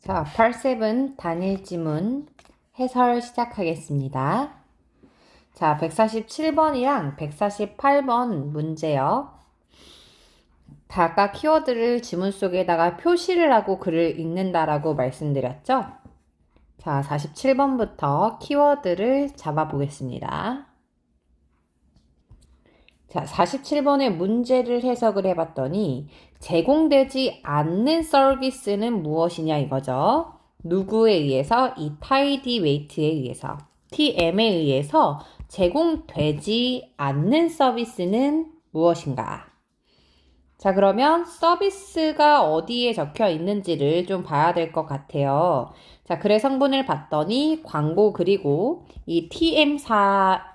자, 8-7 단일 지문 해설 시작하겠습니다. 자, 147번이랑 148번 문제요. 아까 키워드를 지문 속에다가 표시를 하고 글을 읽는다라고 말씀드렸죠? 자, 47번부터 키워드를 잡아보겠습니다. 자, 47번의 문제를 해석을 해봤더니 제공되지 않는 서비스는 무엇이냐 이거죠. 누구에 의해서? 이 tidy wait에 의해서, TM에 의해서 제공되지 않는 서비스는 무엇인가? 자, 그러면 서비스가 어디에 적혀 있는지를 좀 봐야 될 것 같아요. 자, 글의 성분을 봤더니 광고 그리고 이 TM사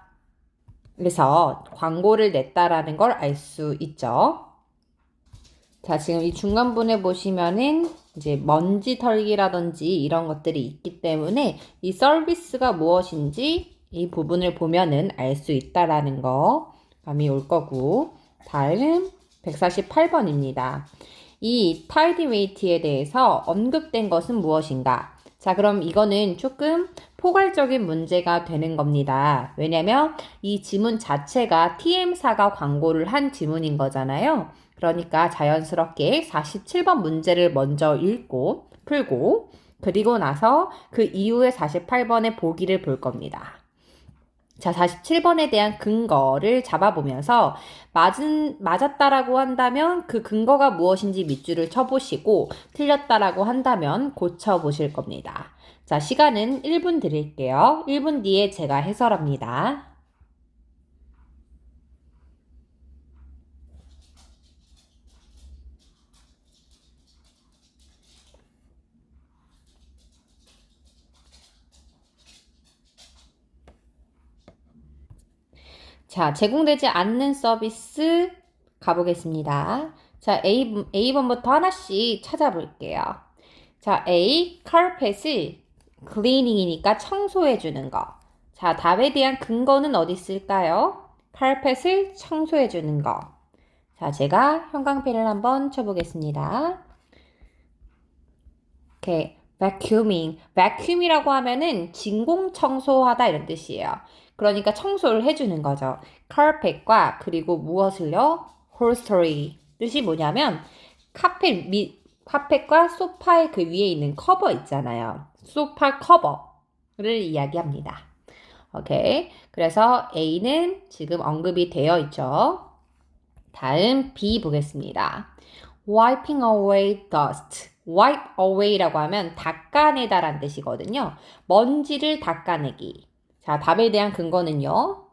그래서 광고를 냈다라는 걸 알 수 있죠. 자, 지금 이 중간부분에 보시면은 이제 먼지 털기라든지 이런 것들이 있기 때문에 이 서비스가 무엇인지 이 부분을 보면은 알 수 있다라는 거 감이 올 거고. 다음 148번입니다. 이 tidy wait에 대해서 언급된 것은 무엇인가? 자, 그럼 이거는 조금 포괄적인 문제가 되는 겁니다. 왜냐면 이 지문 자체가 TM사가 광고를 한 지문인 거잖아요. 그러니까 자연스럽게 47번 문제를 먼저 읽고 풀고 그리고 나서 그 이후에 48번의 보기를 볼 겁니다. 자, 47번에 대한 근거를 잡아보면서 맞았다라고 한다면 그 근거가 무엇인지 밑줄을 쳐보시고 틀렸다라고 한다면 고쳐보실 겁니다. 자, 시간은 1분 드릴게요. 1분 뒤에 제가 해설합니다. 자, 제공되지 않는 서비스 가보겠습니다. 자, A번부터 하나씩 찾아볼게요. 자, A, 카펫을 클리닝이니까 청소해주는 거. 자, 답에 대한 근거는 어디 있을까요? 카펫을 청소해주는 거. 자, 제가 형광펜을 한번 쳐보겠습니다. 오케이. vacuuming. vacuum이라고 하면은 진공 청소하다 이런 뜻이에요. 그러니까 청소를 해주는 거죠. carpet과 그리고 무엇을요? upholstery. 뜻이 뭐냐면 카펫과 소파의 그 위에 있는 커버 있잖아요. 소파 커버를 이야기합니다. 오케이. 그래서 A는 지금 언급이 되어 있죠. 다음 B 보겠습니다. wiping away dust. wipe away라고 하면 닦아내다란 뜻이거든요. 먼지를 닦아내기. 자, 답에 대한 근거는요.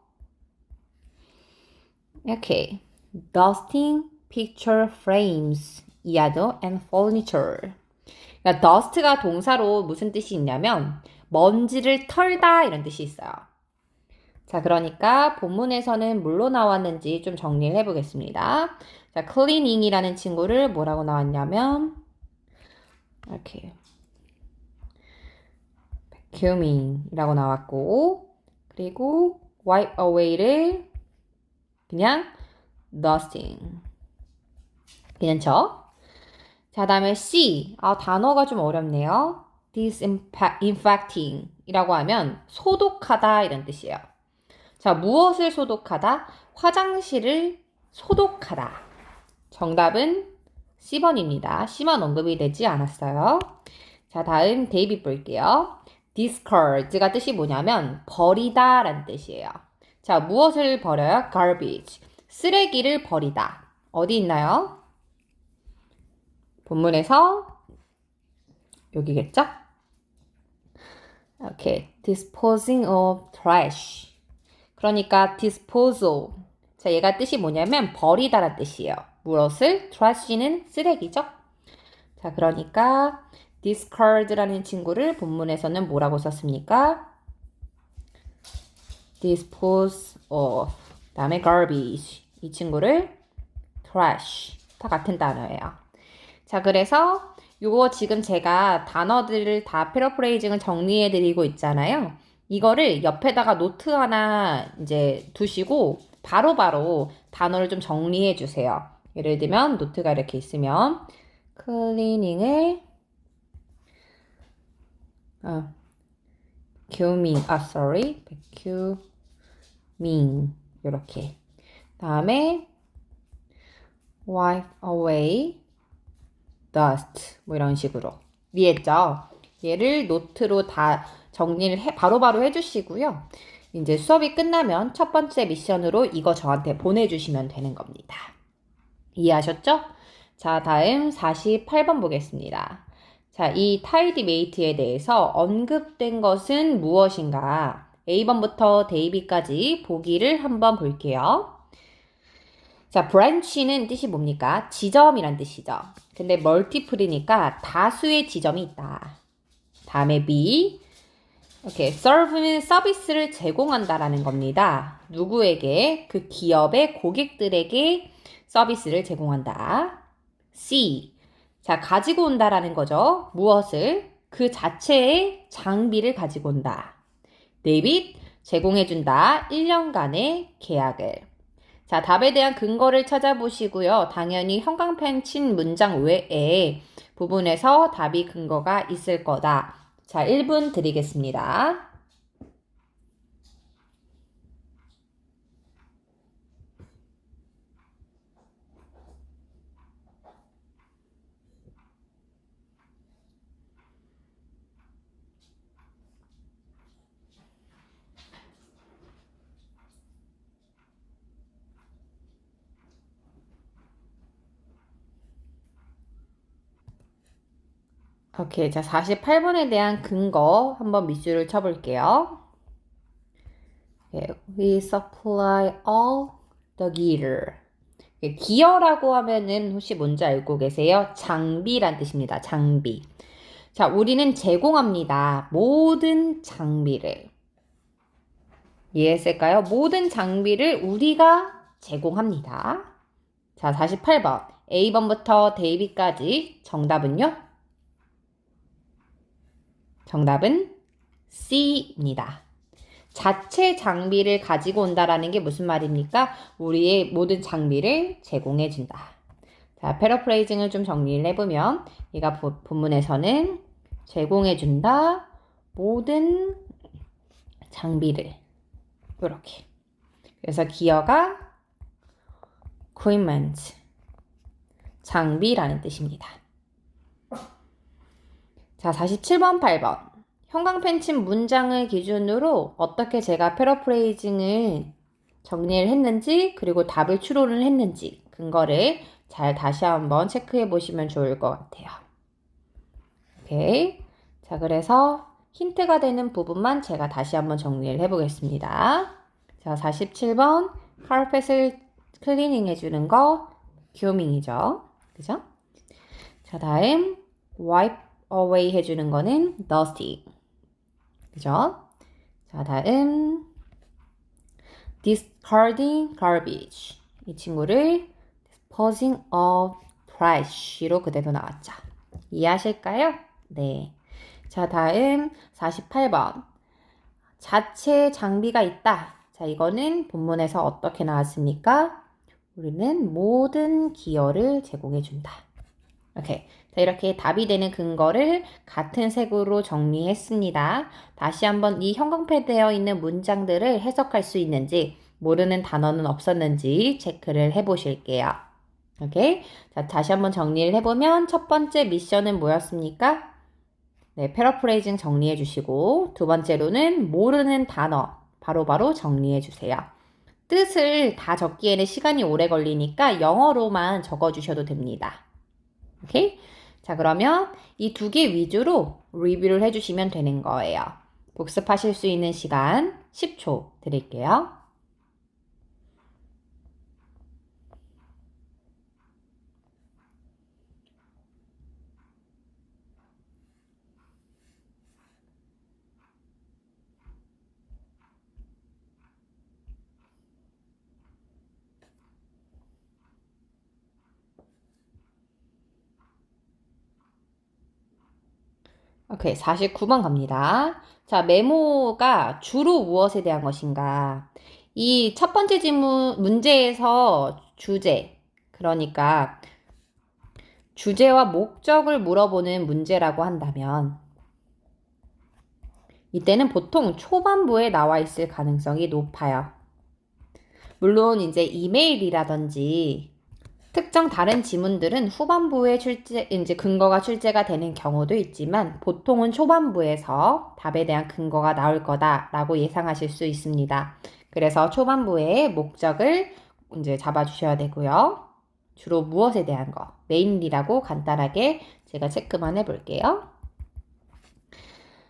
이렇게 dusting picture frames 이하도 and furniture. 그러니까 dust가 동사로 무슨 뜻이 있냐면 먼지를 털다 이런 뜻이 있어요. 자, 그러니까 본문에서는 뭘로 나왔는지 좀 정리를 해보겠습니다. 자, cleaning이라는 친구를 뭐라고 나왔냐면 이렇게 vacuuming이라고 나왔고 그리고 wipe away를 그냥 dusting. 괜찮죠? 자, 다음에 C. 단어가 좀 어렵네요. disinfecting 이라고 하면 소독하다 이런 뜻이에요. 자, 무엇을 소독하다? 화장실을 소독하다. 정답은 C번입니다. C만 언급이 되지 않았어요. 자, 다음 데이빗 볼게요. discard가 뜻이 뭐냐면 버리다 라는 뜻이에요. 자, 무엇을 버려요? garbage. 쓰레기를 버리다. 어디 있나요? 본문에서 여기겠죠? 오케이. disposing of trash. 그러니까 disposal. 자, 얘가 뜻이 뭐냐면 버리다란 뜻이에요. 무엇을? trash는 쓰레기죠? 자, 그러니까 discard라는 친구를 본문에서는 뭐라고 썼습니까? dispose of. 다음에 garbage. 이 친구를 trash. 다 같은 단어예요. 자, 그래서 요거 지금 제가 단어들을 다 패러프레이징을 정리해 드리고 있잖아요. 이거를 옆에다가 노트 하나 이제 두시고 바로바로 단어를 좀 정리해 주세요. 예를 들면 노트가 이렇게 있으면 클리닝을 sorry. vacuuming. 이렇게. 다음에 wipe away dust. 뭐 이런 식으로. 이해했죠? 얘를 노트로 다 정리를 바로바로 해주시고요. 이제 수업이 끝나면 첫 번째 미션으로 이거 저한테 보내주시면 되는 겁니다. 이해하셨죠? 자, 다음 48번 보겠습니다. 자, 이 tidy mate에 대해서 언급된 것은 무엇인가? A번부터 데이비까지 보기를 한번 볼게요. 자, branch는 뜻이 뭡니까? 지점이란 뜻이죠. 근데 multiple이니까 다수의 지점이 있다. 다음에 B. 오케이, serve는 서비스를 제공한다라는 겁니다. 누구에게? 그 기업의 고객들에게 서비스를 제공한다. C. 자, 가지고 온다라는 거죠. 무엇을? 그 자체의 장비를 가지고 온다. 데이빗, 제공해준다. 1년간의 계약을. 자, 답에 대한 근거를 찾아보시고요. 당연히 형광펜 친 문장 외에 부분에서 답이 근거가 있을 거다. 자, 1분 드리겠습니다. 오케이, 자, 48번에 대한 근거 한번 밑줄을 쳐볼게요. We supply all the gear. 기어라고 하면은 혹시 뭔지 알고 계세요? 장비란 뜻입니다. 장비. 자, 우리는 제공합니다. 모든 장비를. 이해했을까요? 모든 장비를 우리가 제공합니다. 자, 48번. A번부터 데이비까지 정답은요? 정답은 C입니다. 자체 장비를 가지고 온다라는 게 무슨 말입니까? 우리의 모든 장비를 제공해준다. 자, 패러프레이징을 좀 정리를 해보면 얘가 본문에서는 제공해준다. 모든 장비를. 이렇게. 그래서 기어가 equipment. 장비라는 뜻입니다. 자, 47번, 8번. 형광펜 친 문장을 기준으로 어떻게 제가 패러프레이징을 정리를 했는지 그리고 답을 추론을 했는지 근거를 잘 다시 한번 체크해 보시면 좋을 것 같아요. 오케이. 자, 그래서 힌트가 되는 부분만 제가 다시 한번 정리를 해보겠습니다. 자, 47번 카펫을 클리닝 해주는 거 큐밍이죠. 그죠? 자, 다음 wipe away 해주는 거는 dusty. 그죠? 자, 다음 discarding garbage. 이 친구를 disposing of trash로 그대로 나왔죠. 이해하실까요? 네. 자, 다음 48번. 자체 장비가 있다. 자, 이거는 본문에서 어떻게 나왔습니까? 우리는 모든 기여를 제공해준다. 오케이. 자, 이렇게 답이 되는 근거를 같은 색으로 정리했습니다. 다시 한번 이 형광펜되어 있는 문장들을 해석할 수 있는지, 모르는 단어는 없었는지 체크를 해보실게요. 오케이. 자, 다시 한번 정리를 해보면 첫 번째 미션은 뭐였습니까? 네, 패러프레이징 정리해 주시고 두 번째로는 모르는 단어 바로바로 정리해 주세요. 뜻을 다 적기에는 시간이 오래 걸리니까 영어로만 적어 주셔도 됩니다. 오케이? 자, 그러면 이 두 개 위주로 리뷰를 해주시면 되는 거예요. 복습하실 수 있는 시간 10초 드릴게요. 오케이, 49번 갑니다. 자, 메모가 주로 무엇에 대한 것인가? 이 첫 번째 질문, 문제에서 주제, 그러니까 주제와 목적을 물어보는 문제라고 한다면 이때는 보통 초반부에 나와 있을 가능성이 높아요. 물론 이제 이메일이라든지 특정 다른 지문들은 후반부에 이제 근거가 출제가 되는 경우도 있지만 보통은 초반부에서 답에 대한 근거가 나올 거다라고 예상하실 수 있습니다. 그래서 초반부에 목적을 이제 잡아주셔야 되고요. 주로 무엇에 대한 거, 메인리라고 간단하게 제가 체크만 해볼게요.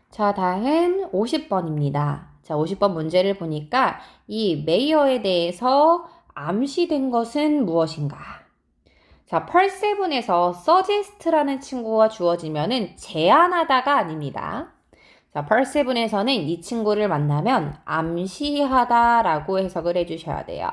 자, 다음 50번입니다. 자, 50번 문제를 보니까 이 메이어에 대해서 암시된 것은 무엇인가? 자, 펄7에서 suggest라는 친구가 주어지면은 제안하다가 아닙니다. 자, 펄7에서는 이 친구를 만나면 암시하다라고 해석을 해주셔야 돼요.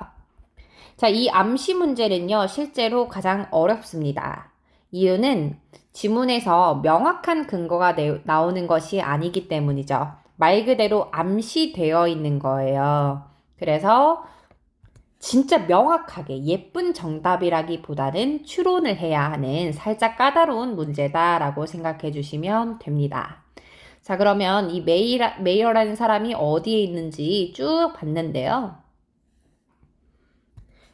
자, 이 암시 문제는요, 실제로 가장 어렵습니다. 이유는 지문에서 명확한 근거가 나오는 것이 아니기 때문이죠. 말 그대로 암시되어 있는 거예요. 그래서 진짜 명확하게 예쁜 정답이라기보다는 추론을 해야 하는 살짝 까다로운 문제다라고 생각해 주시면 됩니다. 자, 그러면 이 메이어라는 사람이 어디에 있는지 쭉 봤는데요.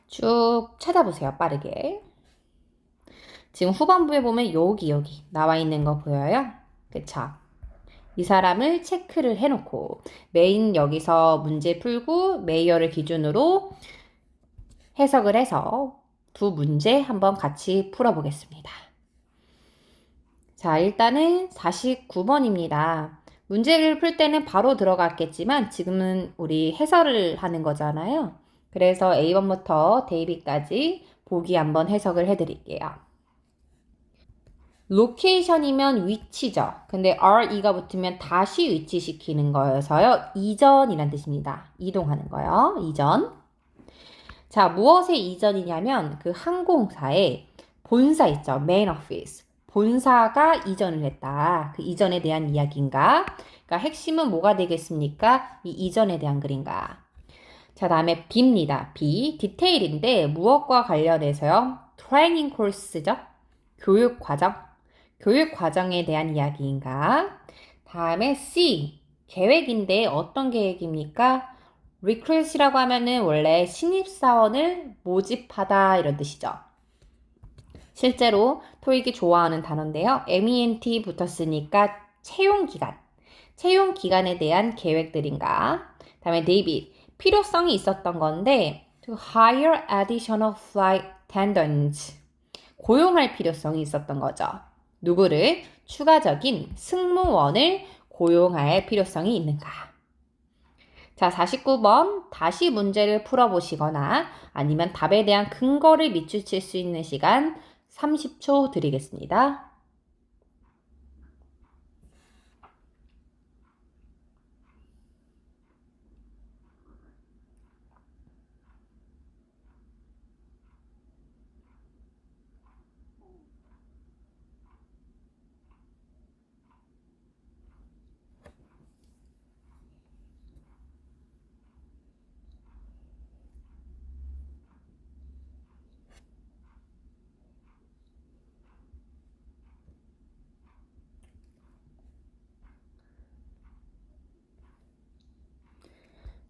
쭉 찾아보세요, 빠르게. 지금 후반부에 보면 여기 나와 있는 거 보여요? 그쵸? 이 사람을 체크를 해놓고 메인 여기서 문제 풀고 메이어를 기준으로 해석을 해서 두 문제 한번 같이 풀어보겠습니다. 자, 일단은 49번입니다. 문제를 풀 때는 바로 들어갔겠지만 지금은 우리 해설을 하는 거잖아요. 그래서 A번부터 데이비까지 보기 한번 해석을 해드릴게요. 로케이션이면 위치죠. 근데 RE가 붙으면 다시 위치시키는 거여서요. 이전이란 뜻입니다. 이동하는 거요. 이전. 자, 무엇의 이전이냐면 그 항공사의 본사 있죠. 메인 오피스. 본사가 이전을 했다. 그 이전에 대한 이야기인가? 그러니까 핵심은 뭐가 되겠습니까? 이 이전에 대한 글인가? 자, 다음에 B입니다. B. 디테일인데 무엇과 관련해서요? 트레이닝 코스죠. 교육 과정. 교육 과정에 대한 이야기인가? 다음에 C. 계획인데 어떤 계획입니까? recruit이라고 하면은 원래 신입사원을 모집하다 이런 뜻이죠. 실제로 토익이 좋아하는 단어인데요. MENT 붙었으니까 채용기간. 채용기간에 대한 계획들인가? 다음에 데이빗. 필요성이 있었던 건데 to hire additional flight attendants. 고용할 필요성이 있었던 거죠. 누구를? 추가적인 승무원을 고용할 필요성이 있는가? 자, 49번 다시 문제를 풀어보시거나 아니면 답에 대한 근거를 밑줄 수 있는 시간 30초 드리겠습니다.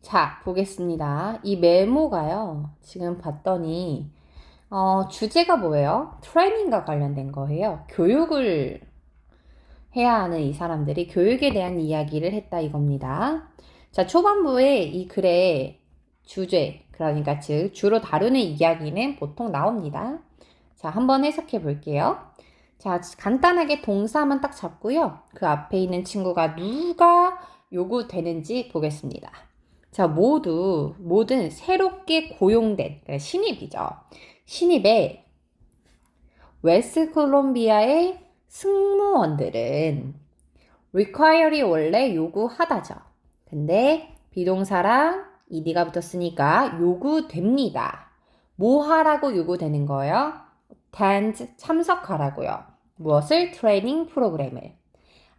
자, 보겠습니다. 이 메모가요. 지금 봤더니 주제가 뭐예요? 트레이닝과 관련된 거예요. 교육을 해야 하는 이 사람들이 교육에 대한 이야기를 했다 이겁니다. 자, 초반부에 이 글의 주제, 그러니까 즉 주로 다루는 이야기는 보통 나옵니다. 자, 한번 해석해 볼게요. 자, 간단하게 동사만 딱 잡고요. 그 앞에 있는 친구가 누가 요구되는지 보겠습니다. 자, 모든 새롭게 고용된, 그러니까 신입이죠. 신입의 웨스트 콜롬비아의 승무원들은 require이 원래 요구하다죠. 근데 비동사랑 ed가 붙었으니까 요구됩니다. 뭐 하라고 요구되는 거예요? attend, 참석하라고요. 무엇을? 트레이닝 프로그램을.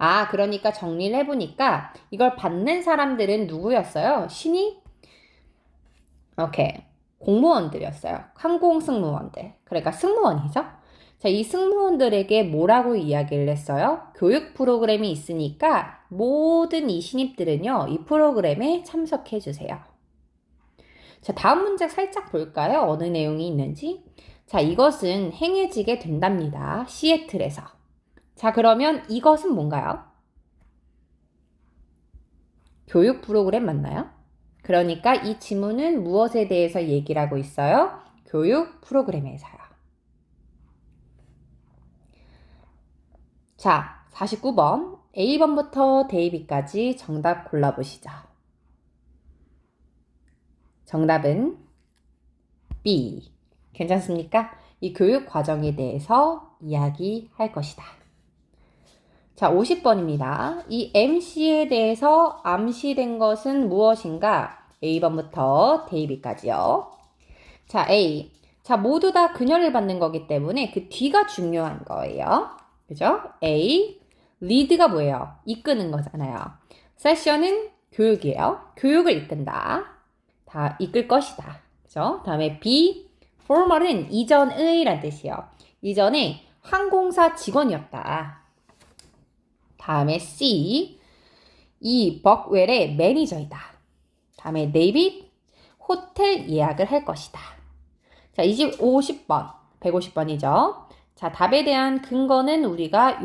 아, 그러니까 정리를 해보니까 이걸 받는 사람들은 누구였어요? 신입? 오케이. 공무원들이었어요. 항공 승무원들. 그러니까 승무원이죠. 자, 이 승무원들에게 뭐라고 이야기를 했어요? 교육 프로그램이 있으니까 모든 이 신입들은요, 이 프로그램에 참석해 주세요. 자, 다음 문제 살짝 볼까요? 어느 내용이 있는지. 자, 이것은 행해지게 된답니다. 시애틀에서. 자, 그러면 이것은 뭔가요? 교육 프로그램 맞나요? 그러니까 이 지문은 무엇에 대해서 얘기를 하고 있어요? 교육 프로그램에서요. 자, 49번. A번부터 데이비까지 정답 골라보시죠. 정답은 B. 괜찮습니까? 이 교육 과정에 대해서 이야기할 것이다. 자, 50번입니다. 이 MC에 대해서 암시된 것은 무엇인가? A번부터 데이비까지요. 자, A. 자, 모두 다 그녀를 받는 거기 때문에 그 뒤가 중요한 거예요. 그죠? A. 리드가 뭐예요? 이끄는 거잖아요. 세션은 교육이에요. 교육을 이끈다. 다 이끌 것이다. 그죠? 다음에 B. former은 이전의 라는 뜻이에요. 이전에 항공사 직원이었다. 다음에 C. 이 벅웰의 매니저이다. 다음에 데이빗. 호텔 예약을 할 것이다. 자, 50번. 150번이죠. 자, 답에 대한 근거는 우리가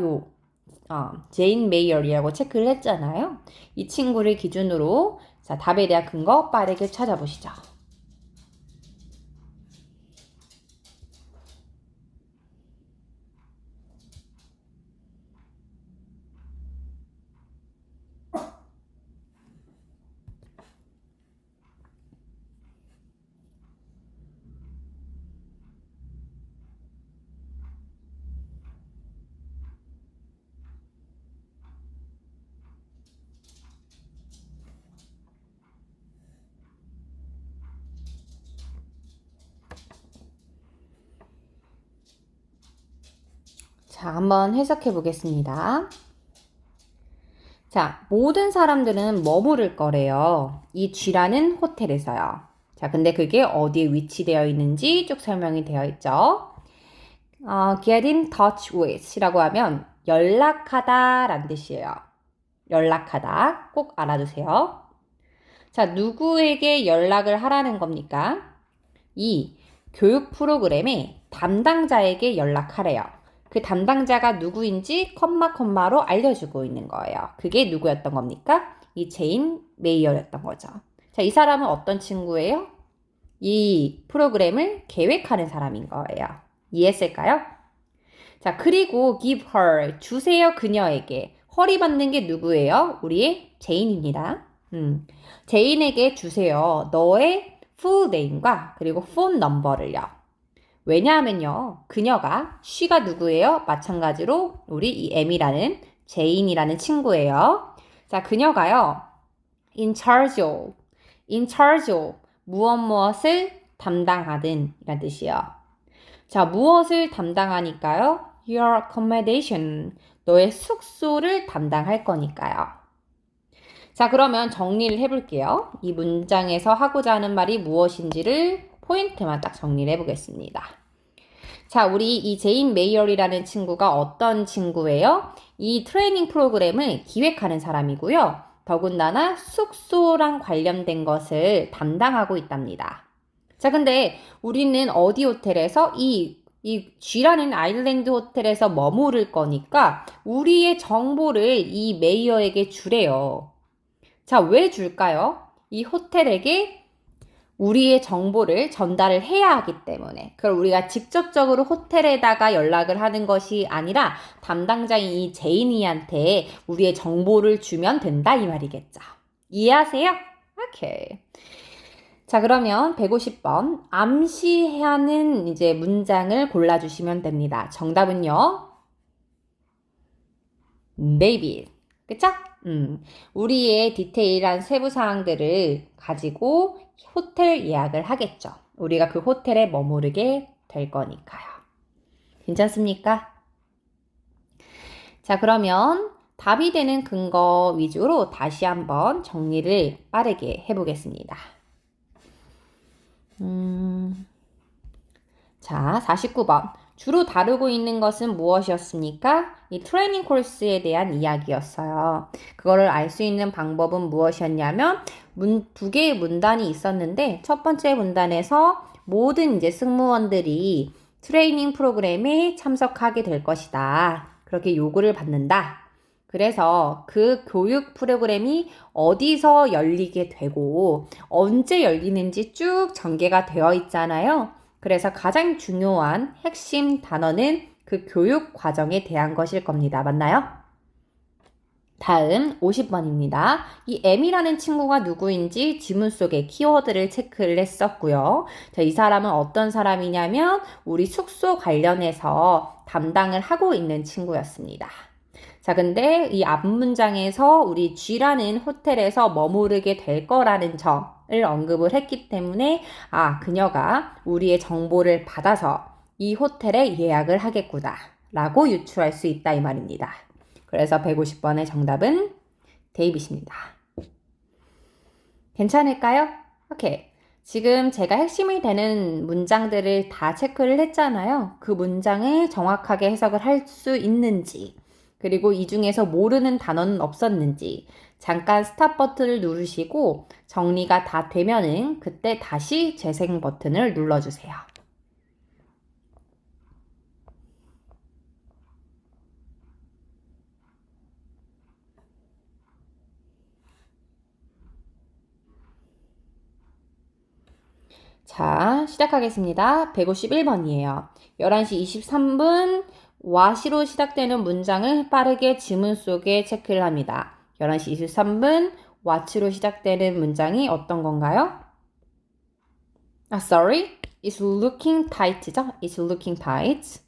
제인 메이어리라고 체크를 했잖아요. 이 친구를 기준으로 자, 답에 대한 근거 빠르게 찾아보시죠. 자, 한번 해석해 보겠습니다. 자, 모든 사람들은 머무를 거래요. 이 G라는 호텔에서요. 자, 근데 그게 어디에 위치되어 있는지 쭉 설명이 되어 있죠. get in touch with라고 하면 연락하다 라는 뜻이에요. 연락하다. 꼭 알아두세요. 자, 누구에게 연락을 하라는 겁니까? 이 교육 프로그램의 담당자에게 연락하래요. 그 담당자가 누구인지 컴마로 알려주고 있는 거예요. 그게 누구였던 겁니까? 이 제인 메이어였던 거죠. 자, 이 사람은 어떤 친구예요? 이 프로그램을 계획하는 사람인 거예요. 이해했을까요? 자, 그리고 give her, 주세요 그녀에게. 허리 받는 게 누구예요? 우리의 제인입니다. 제인에게 주세요. 너의 full name과 그리고 phone number를요. 왜냐하면요. 그녀가 she가 누구예요? 마찬가지로 우리 이 M이라는 제인이라는 친구예요. 자, 그녀가요. in charge of 무엇을 담당하든 이란 뜻이에요. 자, 무엇을 담당하니까요? your accommodation 너의 숙소를 담당할 거니까요. 자, 그러면 정리를 해볼게요. 이 문장에서 하고자 하는 말이 무엇인지를 포인트만 딱 정리를 해보겠습니다. 자, 우리 이 제인 메이어리라는 친구가 어떤 친구예요? 이 트레이닝 프로그램을 기획하는 사람이고요. 더군다나 숙소랑 관련된 것을 담당하고 있답니다. 자, 근데 우리는 어디 호텔에서 이 G라는 아일랜드 호텔에서 머무를 거니까 우리의 정보를 이 메이어에게 주래요. 자, 왜 줄까요? 이 호텔에게 우리의 정보를 전달을 해야 하기 때문에. 그걸 우리가 직접적으로 호텔에다가 연락을 하는 것이 아니라 담당자인 이 제이니한테 우리의 정보를 주면 된다 이 말이겠죠. 이해하세요? 오케이. 자, 그러면 150번 암시하는 이제 문장을 골라주시면 됩니다. 정답은요. David. 그쵸? 우리의 디테일한 세부 사항들을 가지고 호텔 예약을 하겠죠. 우리가 그 호텔에 머무르게 될 거니까요. 괜찮습니까? 자, 그러면 답이 되는 근거 위주로 다시 한번 정리를 빠르게 해보겠습니다. 자, 49번. 주로 다루고 있는 것은 무엇이었습니까? 이 트레이닝 코र्스에 대한 이야기였어요. 그거를 알 수 있는 방법은 무엇이었냐면 두 개의 문단이 있었는데 첫 번째 문단에서 모든 이제 승무원들이 트레이닝 프로그램에 참석하게 될 것이다. 그렇게 요구를 받는다. 그래서 그 교육 프로그램이 어디서 열리게 되고 언제 열리는지 쭉 전개가 되어 있잖아요. 그래서 가장 중요한 핵심 단어는 그 교육 과정에 대한 것일 겁니다. 맞나요? 다음 50번입니다. 이 M이라는 친구가 누구인지 지문 속에 키워드를 체크를 했었고요. 자, 이 사람은 어떤 사람이냐면 우리 숙소 관련해서 담당을 하고 있는 친구였습니다. 자, 근데 이 앞 문장에서 우리 G라는 호텔에서 머무르게 될 거라는 점을 언급을 했기 때문에 그녀가 우리의 정보를 받아서 이 호텔에 예약을 하겠구나 라고 유추할 수 있다 이 말입니다. 그래서 150번의 정답은 데이빗입니다. 괜찮을까요? 오케이. 지금 제가 핵심이 되는 문장들을 다 체크를 했잖아요. 그 문장을 정확하게 해석을 할 수 있는지, 그리고 이 중에서 모르는 단어는 없었는지, 잠깐 스탑 버튼을 누르시고 정리가 다 되면은 그때 다시 재생 버튼을 눌러주세요. 자, 시작하겠습니다. 151번이에요. 11시 23분 와시로 시작되는 문장을 빠르게 지문 속에 체크를 합니다. 11시 23분 와치로 시작되는 문장이 어떤 건가요? Sorry. It's looking tight죠? It's looking tight.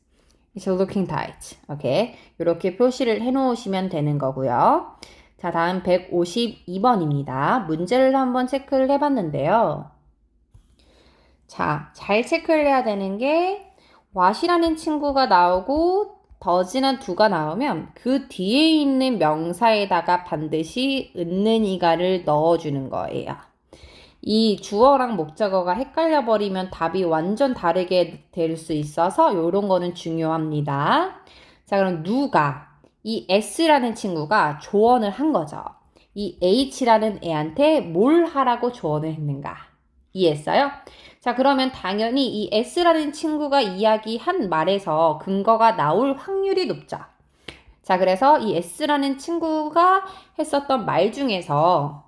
It's looking tight. 오케이. 이렇게 표시를 해놓으시면 되는 거고요. 자, 다음 152번입니다. 문제를 한번 체크를 해봤는데요. 자, 잘 체크를 해야 되는 게 what이라는 친구가 나오고 does나 do가 나오면 그 뒤에 있는 명사에다가 반드시 은는이가를 넣어주는 거예요. 이 주어랑 목적어가 헷갈려 버리면 답이 완전 다르게 될 수 있어서 이런 거는 중요합니다. 자, 그럼 누가 이 S라는 친구가 조언을 한 거죠. 이 H라는 애한테 뭘 하라고 조언을 했는가? 이해했어요? 자, 그러면 당연히 이 S라는 친구가 이야기한 말에서 근거가 나올 확률이 높죠. 자, 그래서 이 S라는 친구가 했었던 말 중에서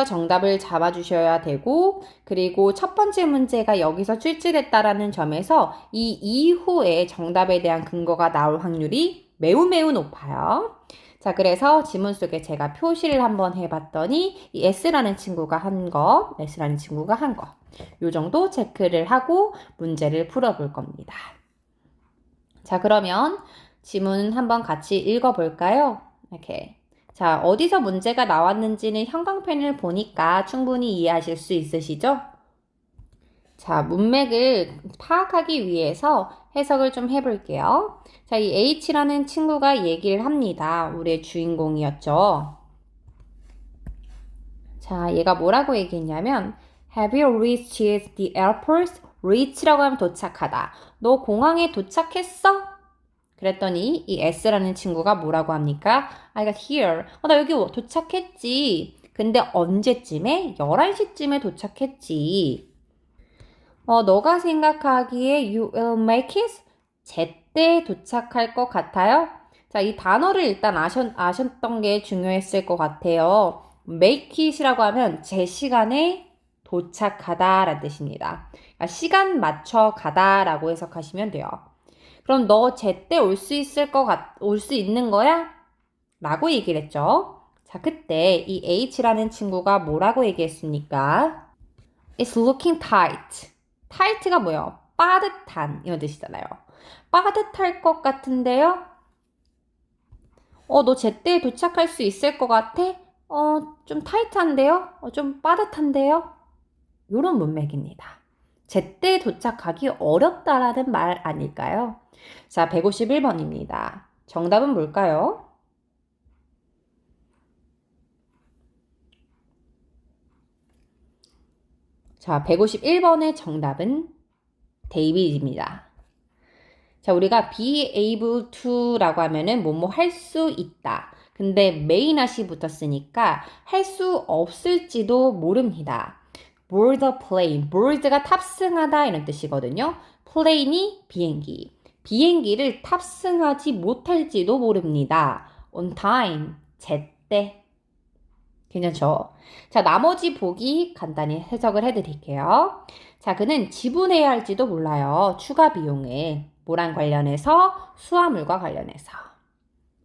정답을 잡아주셔야 되고, 그리고 첫 번째 문제가 여기서 출제됐다라는 점에서 이 이후에 정답에 대한 근거가 나올 확률이 매우 매우 높아요. 자, 그래서 지문 속에 제가 표시를 한번 해봤더니 이 S라는 친구가 한 거, 요 정도 체크를 하고 문제를 풀어볼 겁니다. 자, 그러면 지문 한번 같이 읽어볼까요? 이렇게. 자, 어디서 문제가 나왔는지는 형광펜을 보니까 충분히 이해하실 수 있으시죠? 자, 문맥을 파악하기 위해서 해석을 좀 해볼게요. 자, 이 H라는 친구가 얘기를 합니다. 우리의 주인공이었죠. 자, 얘가 뭐라고 얘기했냐면 Have you reached the airport? reach라고 하면 도착하다. 너 공항에 도착했어? 그랬더니 이 S라는 친구가 뭐라고 합니까? I got here. 나 여기 도착했지. 근데 언제쯤에? 11시쯤에 도착했지. 너가 생각하기에 you will make it? 제때 도착할 것 같아요? 자, 이 단어를 일단 아셨던 게 중요했을 것 같아요. make it이라고 하면 제 시간에 도착하다 라는 뜻입니다. 그러니까 시간 맞춰 가다 라고 해석하시면 돼요. 그럼 너 제때 올 수 있는 거야? 라고 얘기를 했죠. 자, 그때 이 H라는 친구가 뭐라고 얘기했습니까? It's looking tight. tight가 뭐예요? 빠듯한 이런 뜻이잖아요. 빠듯할 것 같은데요? 너 제때 도착할 수 있을 것 같아? 좀 타이트한데요? 좀 빠듯한데요? 요런 문맥입니다. 제때 도착하기 어렵다라는 말 아닐까요? 자, 151번입니다. 정답은 뭘까요? 자, 151번의 정답은 데이빗입니다. 자, 우리가 be able to라고 하면은 뭐뭐 할 수 있다. 근데 may not이 붙었으니까 할 수 없을지도 모릅니다. board a plane. board가 탑승하다 이런 뜻이거든요. plane이 비행기. 비행기를 탑승하지 못할지도 모릅니다. on time. 제때. 괜찮죠? 자, 나머지 보기 간단히 해석을 해드릴게요. 자, 그는 지불해야 할지도 몰라요. 추가 비용을. 뭐랑 관련해서? 수화물과 관련해서.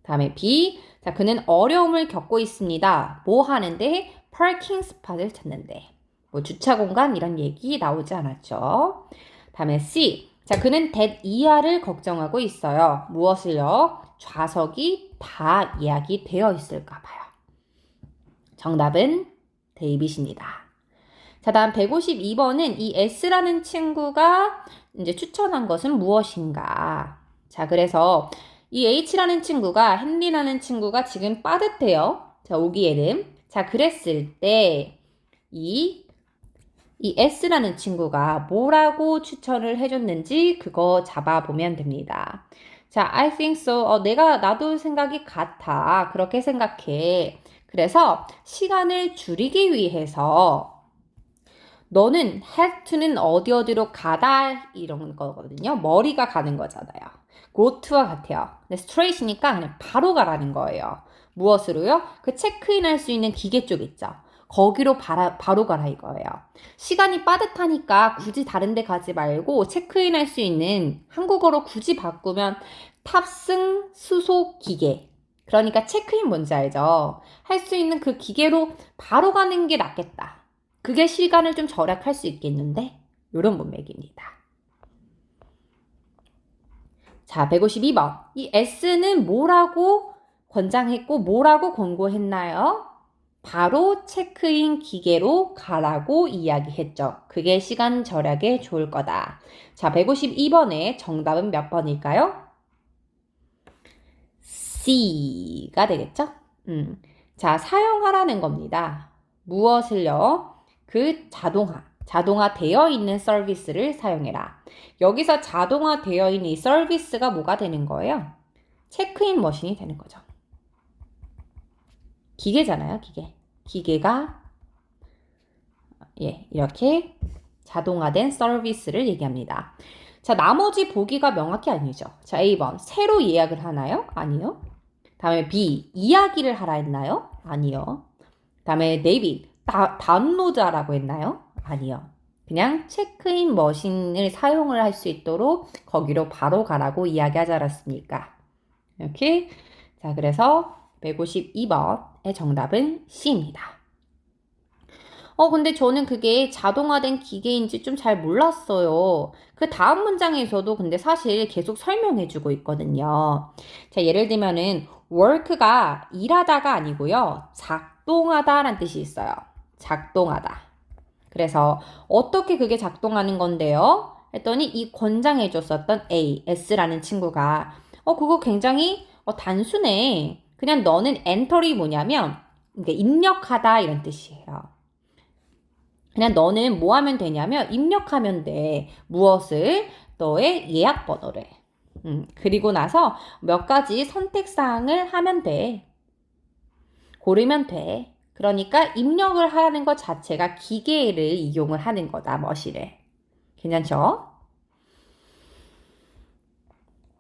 다음에 B. 자, 그는 어려움을 겪고 있습니다. 뭐 하는데? 파킹 스팟을 찾는데. 뭐 주차 공간 이런 얘기 나오지 않았죠. 다음에 C. 자, 그는 that 이하를 걱정하고 있어요. 무엇을요? 좌석이 다 예약이 되어 있을까 봐요. 정답은 데이빗입니다. 자, 다음 152번은 이 S라는 친구가 이제 추천한 것은 무엇인가? 자, 그래서 이 H라는 친구가, 헨리라는 친구가 지금 빠듯해요. 자, 오기에는. 자, 그랬을 때, 이 S라는 친구가 뭐라고 추천을 해줬는지 그거 잡아보면 됩니다. 자, I think so. 나도 생각이 같아. 그렇게 생각해. 그래서 시간을 줄이기 위해서 너는 have to는 어디로 가다 이런 거거든요. 머리가 가는 거잖아요. go to와 같아요. 근데 straight이니까 그냥 바로 가라는 거예요. 무엇으로요? 그 체크인 할 수 있는 기계 쪽 있죠. 거기로 바로 가라 이거예요. 시간이 빠듯하니까 굳이 다른 데 가지 말고 체크인 할 수 있는 한국어로 굳이 바꾸면 탑승 수소 기계. 그러니까 체크인 뭔지 알죠? 할 수 있는 그 기계로 바로 가는 게 낫겠다. 그게 시간을 좀 절약할 수 있겠는데? 이런 문맥입니다. 자, 152번. 이 S는 뭐라고 권장했고 뭐라고 권고했나요? 바로 체크인 기계로 가라고 이야기했죠. 그게 시간 절약에 좋을 거다. 자, 152번의 정답은 몇 번일까요? C가 되겠죠? 자, 사용하라는 겁니다. 무엇을요? 그 자동화 되어 있는 서비스를 사용해라. 여기서 자동화 되어 있는 이 서비스가 뭐가 되는 거예요? 체크인 머신이 되는 거죠. 기계잖아요, 기계. 기계가 이렇게 자동화된 서비스를 얘기합니다. 자, 나머지 보기가 명확히 아니죠. 자, A번. 새로 예약을 하나요? 아니요. 다음에 B. 이야기를 하라 했나요? 아니요. 다음에 데이빗. 다운로드하라고 했나요? 아니요. 그냥 체크인 머신을 사용을 할 수 있도록 거기로 바로 가라고 이야기하지 않았습니까? 이렇게. 자, 그래서 152번의 정답은 C입니다. 근데 저는 그게 자동화된 기계인지 좀 잘 몰랐어요. 그 다음 문장에서도 근데 사실 계속 설명해주고 있거든요. 자, 예를 들면은 work가 일하다가 아니고요. 작동하다라는 뜻이 있어요. 작동하다. 그래서 어떻게 그게 작동하는 건데요? 했더니 이 권장해줬었던 S라는 친구가 그거 굉장히 단순해. 그냥 너는 엔터리 뭐냐면 입력하다 이런 뜻이에요. 그냥 너는 뭐 하면 되냐면 입력하면 돼. 무엇을? 너의 예약 번호를. 그리고 나서 몇 가지 선택사항을 하면 돼. 고르면 돼. 그러니까 입력을 하는 것 자체가 기계를 이용을 하는 거다. 머신을. 괜찮죠?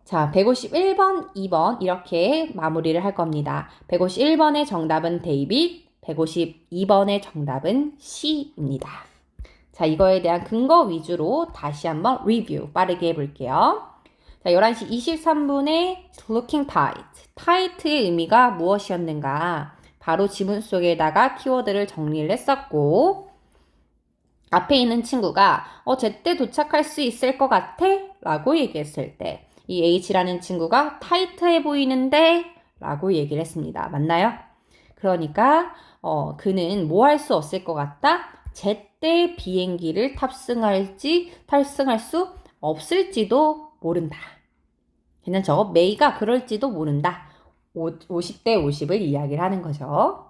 자, 151번, 2번 이렇게 마무리를 할 겁니다. 151번의 정답은 데이빗, 152번의 정답은 C입니다. 자, 이거에 대한 근거 위주로 다시 한번 리뷰 빠르게 해볼게요. 자, 11시 23분에 looking tight. tight의 의미가 무엇이었는가? 바로 지문 속에다가 키워드를 정리를 했었고 앞에 있는 친구가 제때 도착할 수 있을 것 같아? 라고 얘기했을 때 이 H라는 친구가 타이트해 보이는데 라고 얘기를 했습니다. 맞나요? 그러니까 그는 뭐 할 수 없을 것 같다? 제때 비행기를 탈승할 수 없을지도 모른다. 괜찮죠? 메이가 그럴지도 모른다. 50대 50을 이야기를 하는 거죠.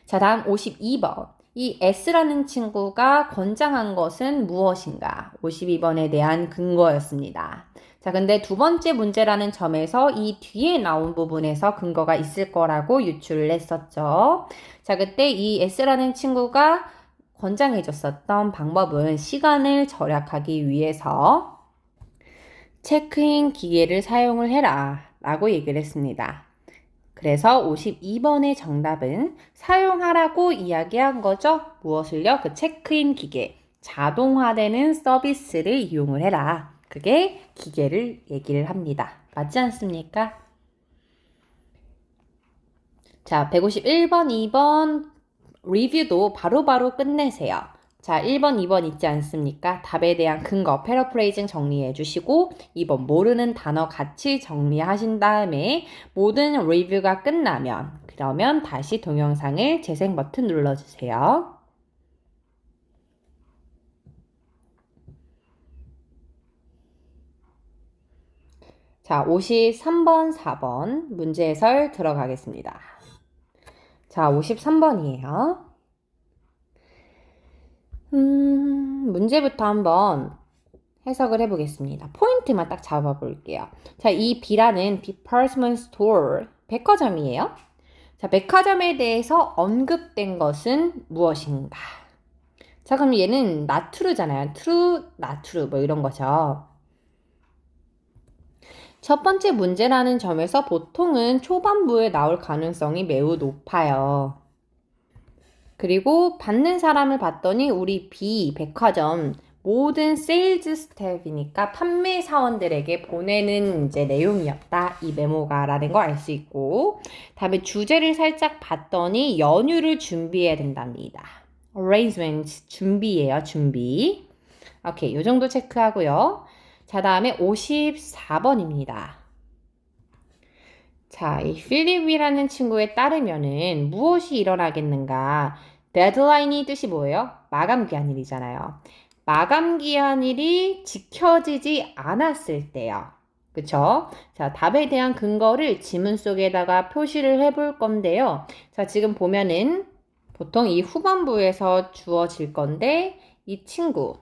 자, 다음 52번. 이 S라는 친구가 권장한 것은 무엇인가? 52번에 대한 근거였습니다. 자, 근데 두 번째 문제라는 점에서 이 뒤에 나온 부분에서 근거가 있을 거라고 유출을 했었죠. 자, 그때 이 S라는 친구가 권장해줬었던 방법은 시간을 절약하기 위해서 체크인 기계를 사용을 해라 라고 얘기를 했습니다. 그래서 52번의 정답은 사용하라고 이야기한 거죠. 무엇을요? 그 체크인 기계, 자동화되는 서비스를 이용을 해라. 그게 기계를 얘기를 합니다. 맞지 않습니까? 자, 151번, 2번 리뷰도 바로바로 끝내세요. 자, 1번, 2번 있지 않습니까? 답에 대한 근거, 패러프레이징 정리해 주시고 2번 모르는 단어 같이 정리하신 다음에 모든 리뷰가 끝나면 그러면 다시 동영상을 재생 버튼 눌러주세요. 자, 53번, 4번 문제 해설 들어가겠습니다. 자, 53번이에요. 문제부터 한번 해석을 해보겠습니다. 포인트만 딱 잡아볼게요. 자, 이 B라는 department store, 백화점이에요. 자, 백화점에 대해서 언급된 것은 무엇인가? 자, 그럼 얘는 not true잖아요. true, not true 뭐 이런 거죠. 첫 번째 문제라는 점에서 보통은 초반부에 나올 가능성이 매우 높아요. 그리고 받는 사람을 봤더니 우리 B 백화점 모든 세일즈 스텝이니까 판매 사원들에게 보내는 이제 내용이었다. 이 메모가라는 걸 알 수 있고 다음에 주제를 살짝 봤더니 연휴를 준비해야 된답니다. arrangement 준비예요. 준비. 오케이. 요 정도 체크하고요. 자, 다음에 54번입니다. 자, 이 필립이라는 친구에 따르면은 무엇이 일어나겠는가? 데드라인이 뜻이 뭐예요? 마감 기한일이잖아요. 마감 기한일이 지켜지지 않았을 때요. 그쵸? 자, 답에 대한 근거를 지문 속에다가 표시를 해볼 건데요. 자, 지금 보면은 보통 이 후반부에서 주어질 건데 이 친구,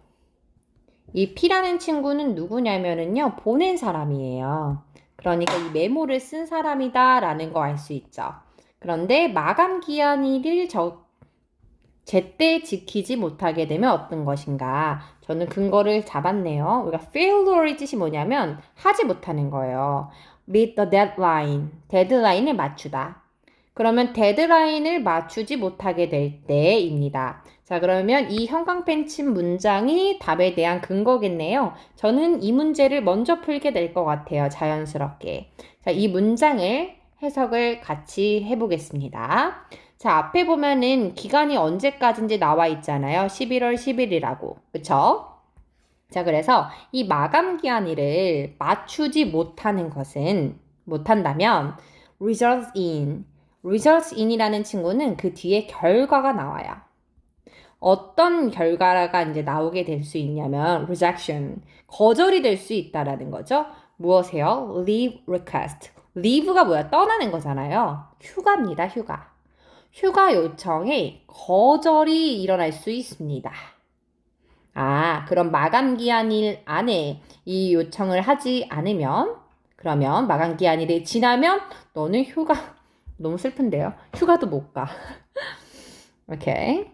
이 P라는 친구는 누구냐면은요, 보낸 사람이에요. 그러니까 이 메모를 쓴 사람이다 라는 거 알 수 있죠. 그런데 마감 기한일을 제때 지키지 못하게 되면 어떤 것인가? 저는 근거를 잡았네요. 우리가 failure의 뜻이 뭐냐면 하지 못하는 거예요. meet the deadline, 데드라인을 맞추다. 그러면 데드라인을 맞추지 못하게 될 때입니다. 자, 그러면 이 형광펜친 문장이 답에 대한 근거겠네요. 저는 이 문제를 먼저 풀게 될 것 같아요. 자연스럽게. 자, 이 문장을 해석을 같이 해보겠습니다. 자, 앞에 보면은 기간이 언제까지인지 나와 있잖아요. 11월 10일이라고. 그쵸? 자, 그래서 이 마감 기한일을 맞추지 못한다면 results in이라는 친구는 그 뒤에 결과가 나와요. 어떤 결과가 이제 나오게 될 수 있냐면 rejection, 거절이 될 수 있다라는 거죠. 무엇이에요? leave request. leave가 뭐야? 떠나는 거잖아요. 휴가입니다. 휴가. 휴가 요청에 거절이 일어날 수 있습니다. 아, 그럼 마감 기한일 안에 이 요청을 하지 않으면 그러면 마감 기한일이 지나면 너는 너무 슬픈데요. 휴가도 못 가. 오케이.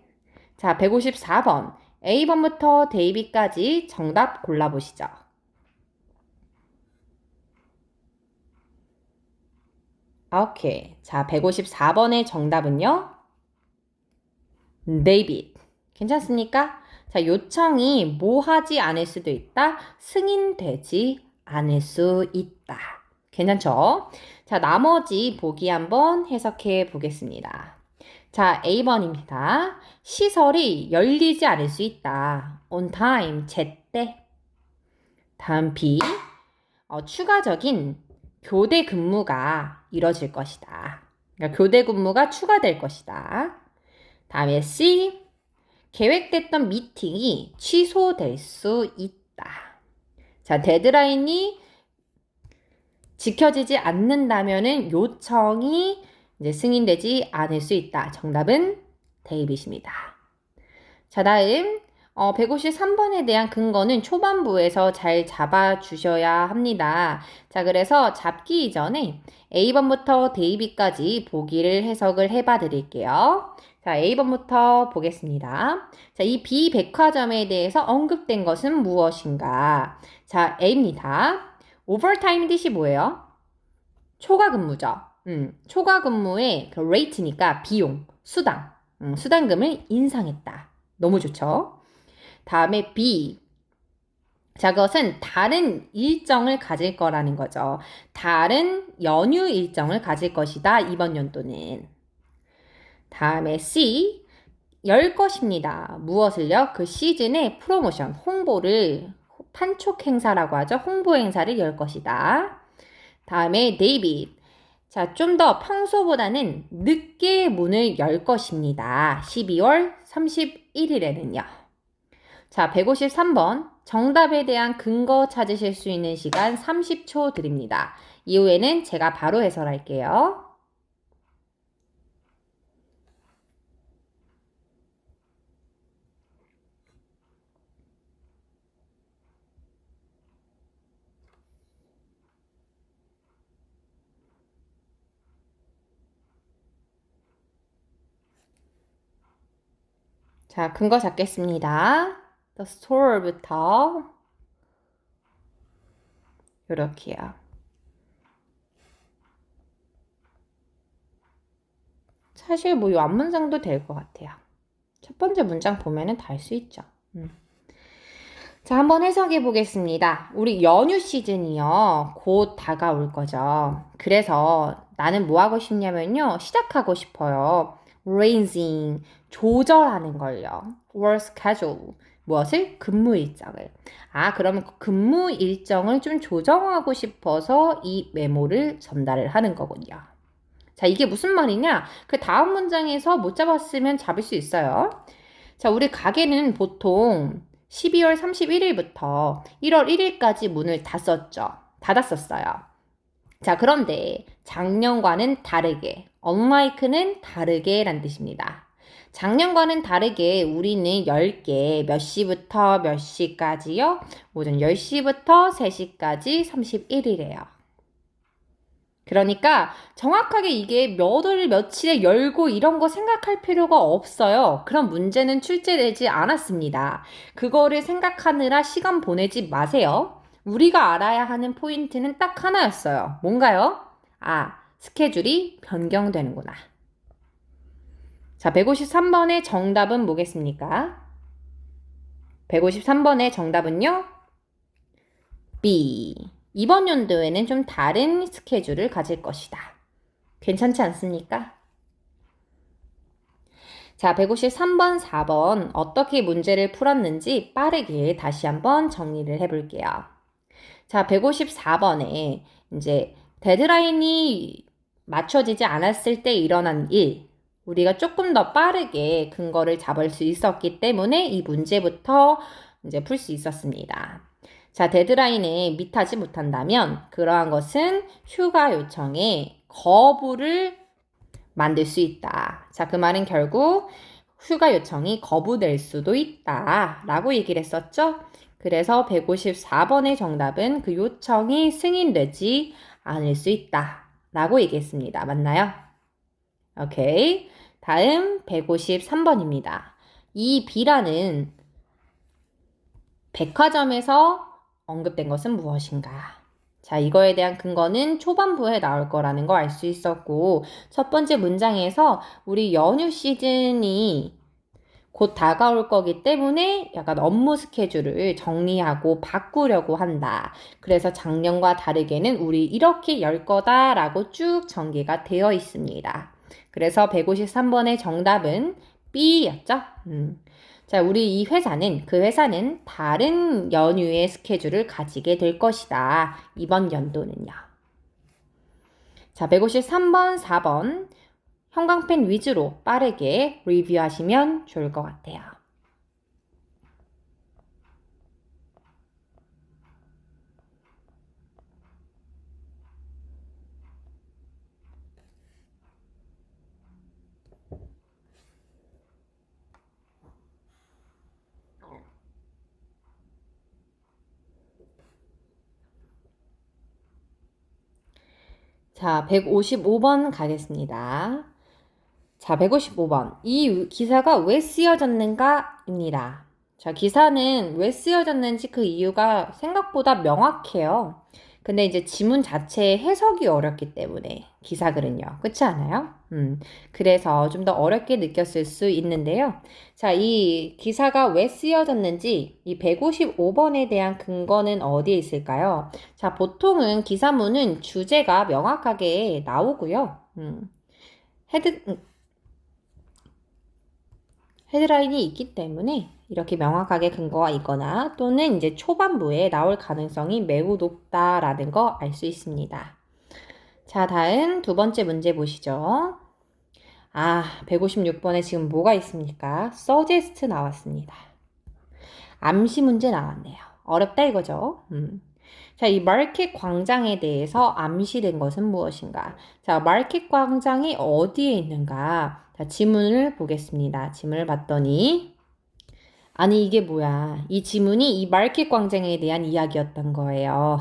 자, 154번. A번부터 데이비까지 정답 골라보시죠. 오케이. 자, 154번의 정답은요. 데이빗. 괜찮습니까? 자, 요청이 뭐 하지 않을 수도 있다. 승인되지 않을 수 있다. 괜찮죠? 자, 나머지 보기 한번 해석해 보겠습니다. 자, A번입니다. 시설이 열리지 않을 수 있다. on time, 제때. 다음 B. 추가적인 교대 근무가 이뤄질 것이다. 그러니까 교대 근무가 추가될 것이다. 다음에 C. 계획됐던 미팅이 취소될 수 있다. 자, 데드라인이 지켜지지 않는다면은 요청이 이제 승인되지 않을 수 있다. 정답은 데이빗입니다. 자, 다음 153번에 대한 근거는 초반부에서 잘 잡아주셔야 합니다. 자, 그래서 잡기 이전에 A번부터 데이비까지 보기를 해석을 해봐 드릴게요. 자, A번부터 보겠습니다. 자, 이 B백화점에 대해서 언급된 것은 무엇인가? 자, A입니다. 오버타임 뜻이 뭐예요? 초과 근무죠. 초과 근무의 그 레이트니까 비용, 수당, 수당금을 인상했다. 너무 좋죠? 다음에 B. 자, 그것은 다른 일정을 가질 거라는 거죠. 다른 연휴 일정을 가질 것이다. 이번 연도는. 다음에 C. 열 것입니다. 무엇을요? 그 시즌의 프로모션, 홍보를 판촉 행사라고 하죠. 홍보 행사를 열 것이다. 다음에 데이빗. 자, 좀 더 평소보다는 늦게 문을 열 것입니다. 12월 31일에는요. 자, 153번. 정답에 대한 근거 찾으실 수 있는 시간 30초 드립니다. 이후에는 제가 바로 해설할게요. 자, 근거 잡겠습니다. The store부터 이렇게요. 사실 뭐 이 앞문장도 될 것 같아요. 첫 번째 문장 보면은 다 할 수 있죠. 자, 한번 해석해 보겠습니다. 우리 연휴 시즌이요. 곧 다가올 거죠. 그래서 나는 뭐 하고 싶냐면요. 시작하고 싶어요. raising, 조절하는 걸요. work schedule, 무엇을? 근무 일정을. 아, 그러면 그 근무 일정을 좀 조정하고 싶어서 이 메모를 전달을 하는 거군요. 자, 이게 무슨 말이냐? 그 다음 문장에서 못 잡았으면 잡을 수 있어요. 자, 우리 가게는 보통 12월 31일부터 1월 1일까지 문을 닫았었어요. 자, 그런데 작년과는 다르게, unlike는 다르게 란 뜻입니다. 작년과는 다르게 우리는 10개, 몇 시부터 몇 시까지요? 오전 10시부터 3시까지 31일이에요. 그러니까 정확하게 이게 몇 월 며칠에 열고 이런 거 생각할 필요가 없어요. 그런 문제는 출제되지 않았습니다. 그거를 생각하느라 시간 보내지 마세요. 우리가 알아야 하는 포인트는 딱 하나였어요. 뭔가요? 아, 스케줄이 변경되는구나. 자, 153번의 정답은 뭐겠습니까? 153번의 정답은요? B. 이번 연도에는 좀 다른 스케줄을 가질 것이다. 괜찮지 않습니까? 자, 153번, 4번 어떻게 문제를 풀었는지 빠르게 다시 한번 정리를 해볼게요. 자, 154번에 이제 데드라인이 맞춰지지 않았을 때 일어난 일, 우리가 조금 더 빠르게 근거를 잡을 수 있었기 때문에 이 문제부터 이제 풀 수 있었습니다. 자, 데드라인에 미하지 못한다면 그러한 것은 휴가 요청에 거부를 만들 수 있다. 자, 그 말은 결국 휴가 요청이 거부될 수도 있다. 라고 얘기를 했었죠. 그래서 154번의 정답은 그 요청이 승인되지 않을 수 있다. 라고 얘기했습니다. 맞나요? 오케이. 다음 153번입니다. 이 B라는 백화점에서 언급된 것은 무엇인가? 자, 이거에 대한 근거는 초반부에 나올 거라는 거 알 수 있었고, 첫 번째 문장에서 우리 연휴 시즌이 곧 다가올 거기 때문에 약간 업무 스케줄을 정리하고 바꾸려고 한다. 그래서 작년과 다르게는 우리 이렇게 열 거다라고 쭉 전개가 되어 있습니다. 그래서 153번의 정답은 B였죠? 자, 우리 그 회사는 다른 연휴의 스케줄을 가지게 될 것이다. 이번 연도는요. 자, 153번, 4번. 형광펜 위주로 빠르게 리뷰하시면 좋을 것 같아요. 자, 155번 가겠습니다. 자, 155번. 이 기사가 왜 쓰여졌는가? 입니다. 자, 기사는 왜 쓰여졌는지 그 이유가 생각보다 명확해요. 근데 이제 지문 자체의 해석이 어렵기 때문에 기사글은요. 그렇지 않아요? 그래서 좀 더 어렵게 느꼈을 수 있는데요. 자, 이 기사가 왜 쓰여졌는지 이 155번에 대한 근거는 어디에 있을까요? 자, 보통은 기사문은 주제가 명확하게 나오고요. 헤드라인이 있기 때문에 이렇게 명확하게 근거가 있거나 또는 이제 초반부에 나올 가능성이 매우 높다라는 거 알 수 있습니다. 자, 다음 두 번째 문제 보시죠. 156번에 지금 뭐가 있습니까? suggest 나왔습니다. 암시 문제 나왔네요. 어렵다 이거죠. 자, 이 마켓 광장에 대해서 암시된 것은 무엇인가? 자, 마켓 광장이 어디에 있는가? 자, 지문을 보겠습니다. 지문을 봤더니 아니 이게 뭐야? 이 지문이 이 마켓 광장에 대한 이야기였던 거예요.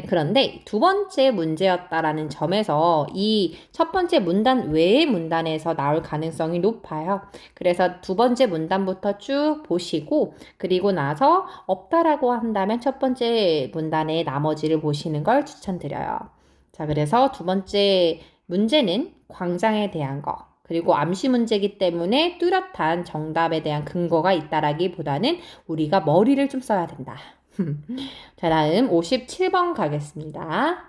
그런데 두 번째 문제였다라는 점에서 이 첫 번째 문단 외의 문단에서 나올 가능성이 높아요. 그래서 두 번째 문단부터 쭉 보시고 그리고 나서 없다라고 한다면 첫 번째 문단의 나머지를 보시는 걸 추천드려요. 자, 그래서 두 번째 문제는 광장에 대한 거. 그리고 암시 문제이기 때문에 뚜렷한 정답에 대한 근거가 있다라기보다는 우리가 머리를 좀 써야 된다. 자, 다음 57번 가겠습니다.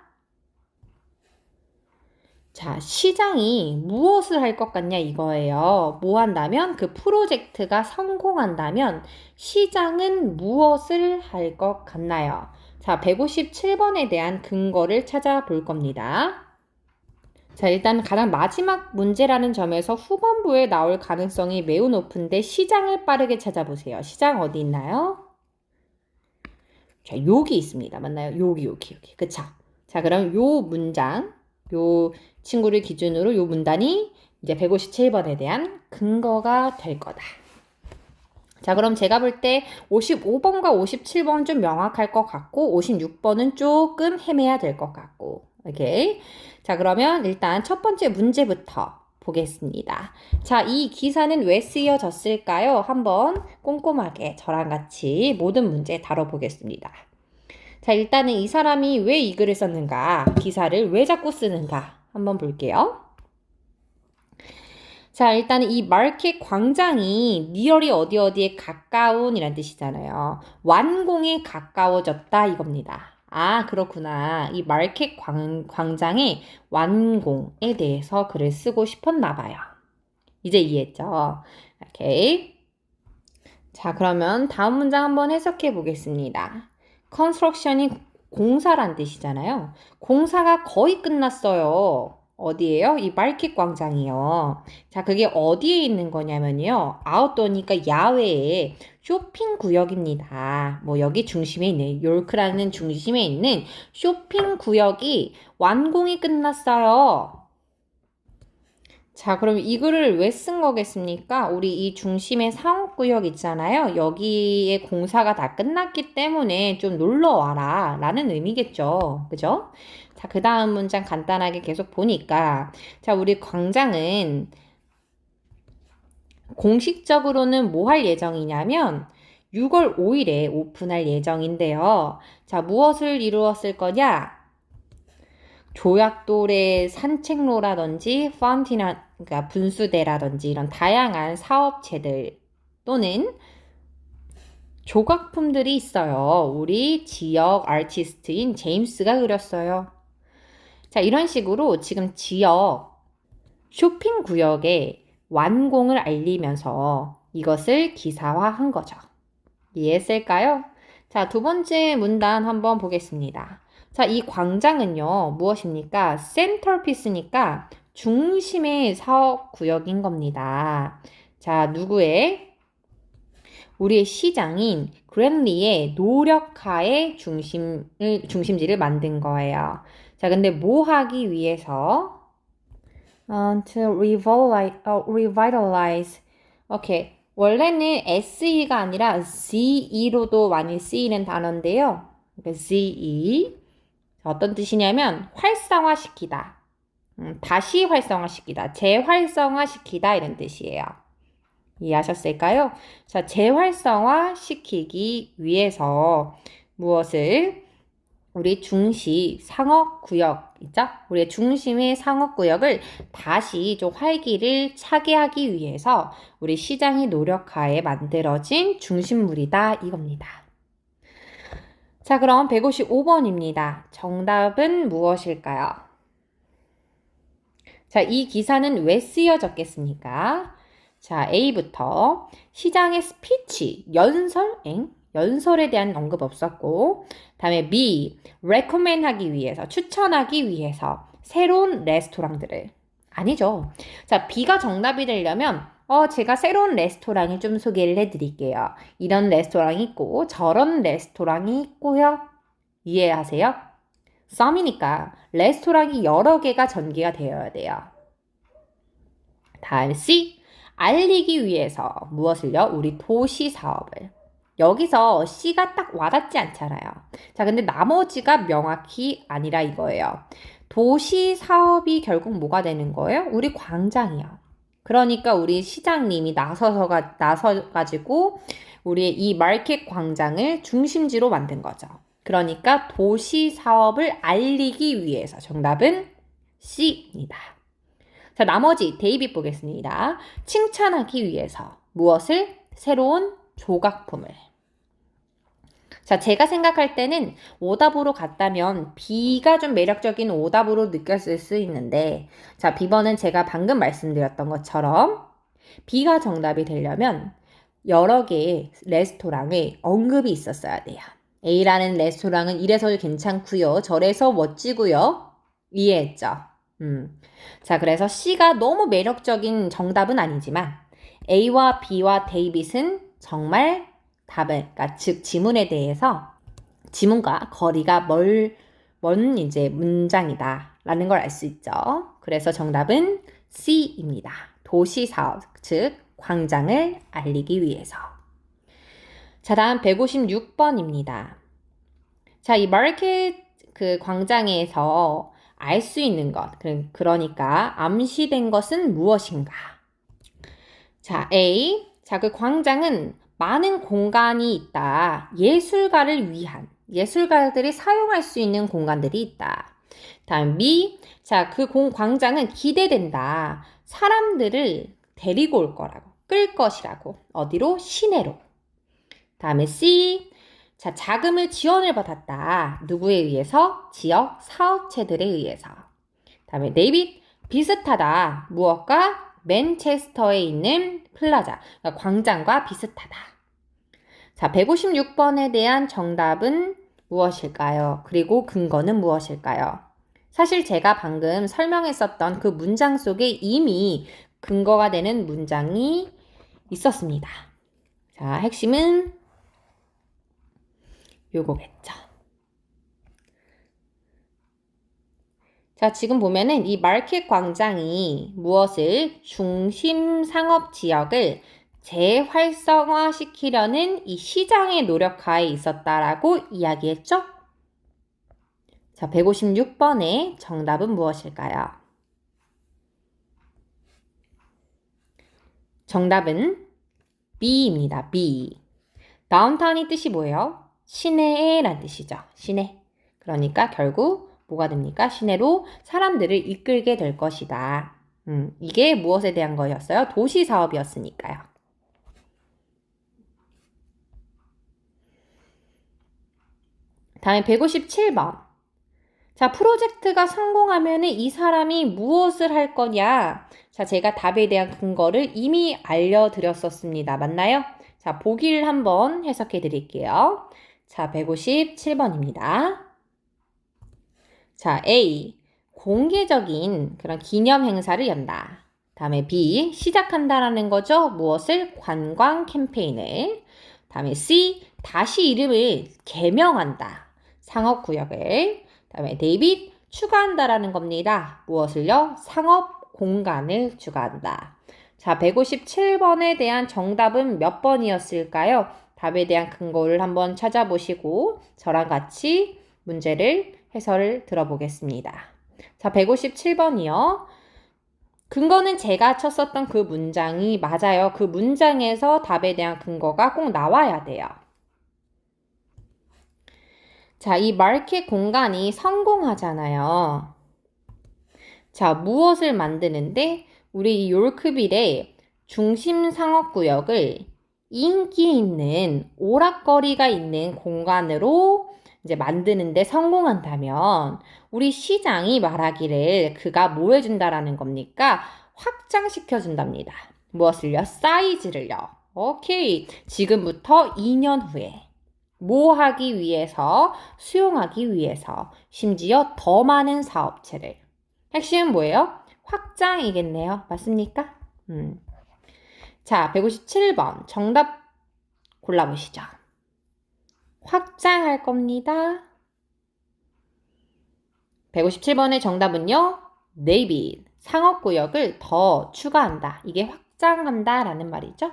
자, 시장이 무엇을 할 것 같냐 이거예요. 뭐 한다면 그 프로젝트가 성공한다면 시장은 무엇을 할 것 같나요? 자, 157번에 대한 근거를 찾아볼 겁니다. 자, 일단 가장 마지막 문제라는 점에서 후반부에 나올 가능성이 매우 높은데 시장을 빠르게 찾아보세요. 시장 어디 있나요? 자, 여기 있습니다. 맞나요? 여기. 그쵸? 자, 그럼 요 문장, 요 친구를 기준으로 요 문단이 이제 157번에 대한 근거가 될 거다. 자, 그럼 제가 볼 때 55번과 57번 좀 명확할 것 같고 56번은 조금 헤매야 될 것 같고. 오케이. 자, 그러면 일단 첫 번째 문제부터 보겠습니다. 자, 이 기사는 왜 쓰여졌을까요? 한번 꼼꼼하게 저랑 같이 모든 문제 다뤄보겠습니다. 자, 일단은 이 사람이 왜 이 글을 썼는가? 기사를 왜 자꾸 쓰는가? 한번 볼게요. 자, 일단 이 마켓 광장이 니얼이 어디에 가까운 이란 뜻이잖아요. 완공에 가까워졌다 이겁니다. 그렇구나. 이 마켓 광장의 완공에 대해서 글을 쓰고 싶었나 봐요. 이제 이해했죠? 오케이. 자, 그러면 다음 문장 한번 해석해 보겠습니다. construction이 공사란 뜻이잖아요. 공사가 거의 끝났어요. 어디예요? 이 마켓 광장이요. 자, 그게 어디에 있는 거냐면요. 아웃도어니까 야외에 쇼핑 구역입니다. 뭐 여기 중심에 있는 요크라는 중심에 있는 쇼핑 구역이 완공이 끝났어요. 자, 그럼 이 글을 왜 쓴 거겠습니까? 우리 이 중심의 상업구역 있잖아요. 여기에 공사가 다 끝났기 때문에 좀 놀러 와라 라는 의미겠죠. 그죠? 자, 그 다음 문장 간단하게 계속 보니까 자, 우리 광장은 공식적으로는 뭐 할 예정이냐면 6월 5일에 오픈할 예정인데요. 자, 무엇을 이루었을 거냐? 조약돌의 산책로라든지 파운틴, 그러니까 분수대라든지 이런 다양한 사업체들 또는 조각품들이 있어요. 우리 지역 아티스트인 제임스가 그렸어요. 자, 이런 식으로 지금 지역 쇼핑 구역의 완공을 알리면서 이것을 기사화한 거죠. 이해했을까요? 자, 두 번째 문단 한번 보겠습니다. 자, 이 광장은요, 무엇입니까? 센터피스니까 중심의 사업 구역인 겁니다. 자, 누구의? 우리의 시장인 그랜리의 노력하에 중심지를 만든 거예요. 자, 근데 뭐 하기 위해서? To revitalize. 오케이. 원래는 SE가 아니라 ZE로도 많이 쓰이는 단어인데요. 그러니까 ZE. 자, 어떤 뜻이냐면 활성화시키다. 다시 활성화시키다. 재활성화시키다 이런 뜻이에요. 이해하셨을까요? 자, 재활성화시키기 위해서 무엇을 우리 중시 상업구역 있죠? 우리의 중심의 상업구역을 다시 좀 활기를 차게 하기 위해서 우리 시장이 노력하에 만들어진 중심물이다 이겁니다. 자, 그럼 155번입니다. 정답은 무엇일까요? 자, 이 기사는 왜 쓰여졌겠습니까? 자, A부터 시장의 스피치, 연설에 대한 언급 없었고, 다음에 B, recommend 하기 위해서, 추천하기 위해서 새로운 레스토랑들을. 아니죠. 자, B가 정답이 되려면 제가 새로운 레스토랑을 좀 소개를 해드릴게요. 이런 레스토랑이 있고 저런 레스토랑이 있고요. 이해하세요? 썸이니까 레스토랑이 여러 개가 전개가 되어야 돼요. 다음 C, 알리기 위해서 무엇을요? 우리 도시 사업을. 여기서 C가 딱 와닿지 않잖아요. 자, 근데 나머지가 명확히 아니라 이거예요. 도시 사업이 결국 뭐가 되는 거예요? 우리 광장이요. 그러니까 우리 시장님이 나서가지고 우리의 이 마켓 광장을 중심지로 만든 거죠. 그러니까 도시 사업을 알리기 위해서 정답은 C입니다. 자, 나머지 데이빗 보겠습니다. 칭찬하기 위해서 무엇을? 새로운 조각품을. 자, 제가 생각할 때는 오답으로 갔다면 B가 좀 매력적인 오답으로 느꼈을 수 있는데, 자, B번은 제가 방금 말씀드렸던 것처럼 B가 정답이 되려면 여러 개의 레스토랑에 언급이 있었어야 돼요. A라는 레스토랑은 이래서 괜찮고요. 저래서 멋지고요. 이해했죠? 자, 그래서 C가 너무 매력적인 정답은 아니지만 A와 B와 데이빗은 정말 그러니까 즉 지문에 대해서 지문과 거리가 먼 이제 문장이다 라는 걸 알 수 있죠. 그래서 정답은 C입니다. 도시사업, 즉 광장을 알리기 위해서. 자, 다음 156번입니다. 자, 이 마켓 광장에서 알 수 있는 것, 그러니까 암시된 것은 무엇인가? 자, A. 자, 그 광장은 많은 공간이 있다. 예술가들이 사용할 수 있는 공간들이 있다. 다음 B. 자, 그 광장은 기대된다. 사람들을 데리고 올 거라고, 끌 것이라고. 어디로? 시내로. 다음에 C. 자, 자금을 지원을 받았다. 누구에 의해서? 지역 사업체들에 의해서. 다음에 데이빗, 비슷하다. 무엇과? 맨체스터에 있는 플라자, 그러니까 광장과 비슷하다. 자, 156번에 대한 정답은 무엇일까요? 그리고 근거는 무엇일까요? 사실 제가 방금 설명했었던 그 문장 속에 이미 근거가 되는 문장이 있었습니다. 자, 핵심은 요거겠죠. 자, 지금 보면은 이 마켓 광장이 무엇을? 중심 상업 지역을 재활성화시키려는 이 시장의 노력하에 있었다라고 이야기했죠? 자, 156번의 정답은 무엇일까요? 정답은 B입니다. B. 다운타운이 뜻이 뭐예요? 시내에란 뜻이죠. 시내. 그러니까 결국 뭐가 됩니까? 시내로 사람들을 이끌게 될 것이다. 이게 무엇에 대한 거였어요? 도시 사업이었으니까요. 다음에 157번. 자, 프로젝트가 성공하면 이 사람이 무엇을 할 거냐? 자, 제가 답에 대한 근거를 이미 알려드렸었습니다. 맞나요? 자, 보기를 한번 해석해 드릴게요. 자, 157번입니다. 자, A. 공개적인 그런 기념 행사를 연다. 다음에 B. 시작한다라는 거죠. 무엇을? 관광 캠페인을. 다음에 C. 다시 이름을 개명한다. 상업구역을. 다음에 데이빗. 추가한다라는 겁니다. 무엇을요? 상업 공간을 추가한다. 자, 157번에 대한 정답은 몇 번이었을까요? 답에 대한 근거를 한번 찾아보시고 저랑 같이 문제를 해설을 들어보겠습니다. 자, 157번이요. 근거는 제가 쳤었던 그 문장이 맞아요. 그 문장에서 답에 대한 근거가 꼭 나와야 돼요. 자, 이 마켓 공간이 성공하잖아요. 자, 무엇을 만드는데 우리 이 요르크빌의 중심 상업구역을 인기 있는 오락거리가 있는 공간으로 이제 만드는데 성공한다면 우리 시장이 말하기를 그가 뭐 해준다라는 겁니까? 확장시켜준답니다. 무엇을요? 사이즈를요. 오케이. 지금부터 2년 후에 뭐 하기 위해서, 수용하기 위해서, 심지어 더 많은 사업체를. 핵심은 뭐예요? 확장이겠네요. 맞습니까? 자, 157번. 정답 골라보시죠. 확장할 겁니다. 157번의 정답은요. 네이비. 상업구역을 더 추가한다. 이게 확장한다 라는 말이죠.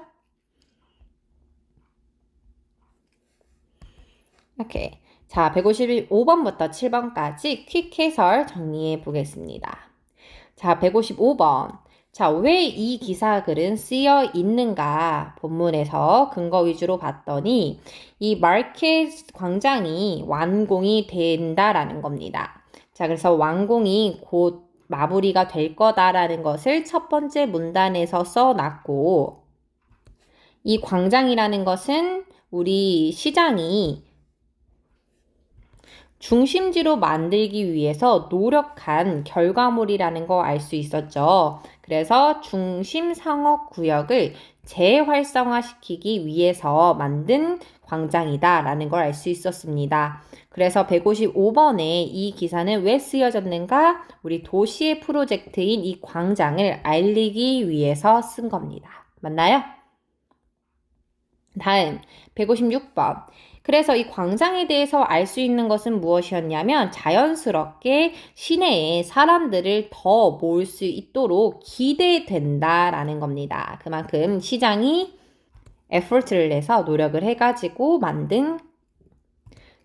오케이. 자, 155번부터 7번까지 퀵 해설 정리해 보겠습니다. 자, 155번. 자, 왜 이 기사글은 쓰여 있는가? 본문에서 근거 위주로 봤더니 이 마켓 광장이 완공이 된다라는 겁니다. 자, 그래서 완공이 곧 마무리가 될 거다라는 것을 첫 번째 문단에서 써놨고 이 광장이라는 것은 우리 시장이 중심지로 만들기 위해서 노력한 결과물이라는 거 알 수 있었죠. 그래서 중심 상업구역을 재활성화시키기 위해서 만든 광장이다라는 걸 알 수 있었습니다. 그래서 155번에 이 기사는 왜 쓰여졌는가? 우리 도시의 프로젝트인 이 광장을 알리기 위해서 쓴 겁니다. 맞나요? 다음 156번. 그래서 이 광장에 대해서 알 수 있는 것은 무엇이었냐면 자연스럽게 시내에 사람들을 더 모을 수 있도록 기대된다라는 겁니다. 그만큼 시장이 에포트를 내서 노력을 해가지고 만든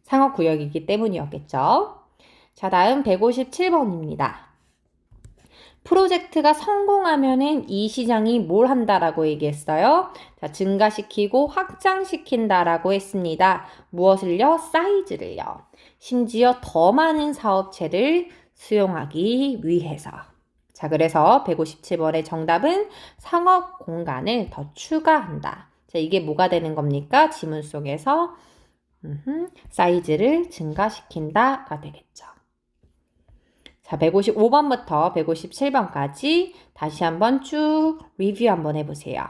상업구역이기 때문이었겠죠. 자, 다음 157번입니다. 프로젝트가 성공하면은 이 시장이 뭘 한다라고 얘기했어요? 자, 증가시키고 확장시킨다라고 했습니다. 무엇을요? 사이즈를요. 심지어 더 많은 사업체를 수용하기 위해서. 자, 그래서 157번의 정답은 상업 공간을 더 추가한다. 자, 이게 뭐가 되는 겁니까? 지문 속에서 사이즈를 증가시킨다가 되겠죠. 자, 155번부터 157번까지 다시 한번 쭉 리뷰 한번 해보세요.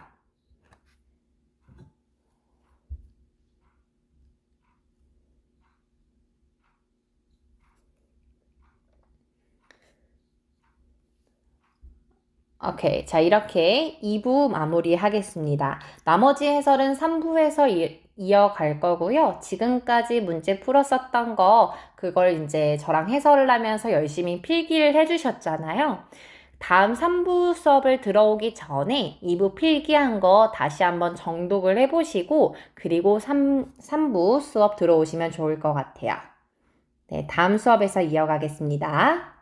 오케이. 자, 이렇게 2부 마무리하겠습니다. 나머지 해설은 3부에서 이어갈 거고요. 지금까지 문제 풀었었던 거, 그걸 이제 저랑 해설을 하면서 열심히 필기를 해주셨잖아요. 다음 3부 수업을 들어오기 전에 2부 필기한 거 다시 한번 정독을 해보시고, 그리고 3부 수업 들어오시면 좋을 것 같아요. 네, 다음 수업에서 이어가겠습니다.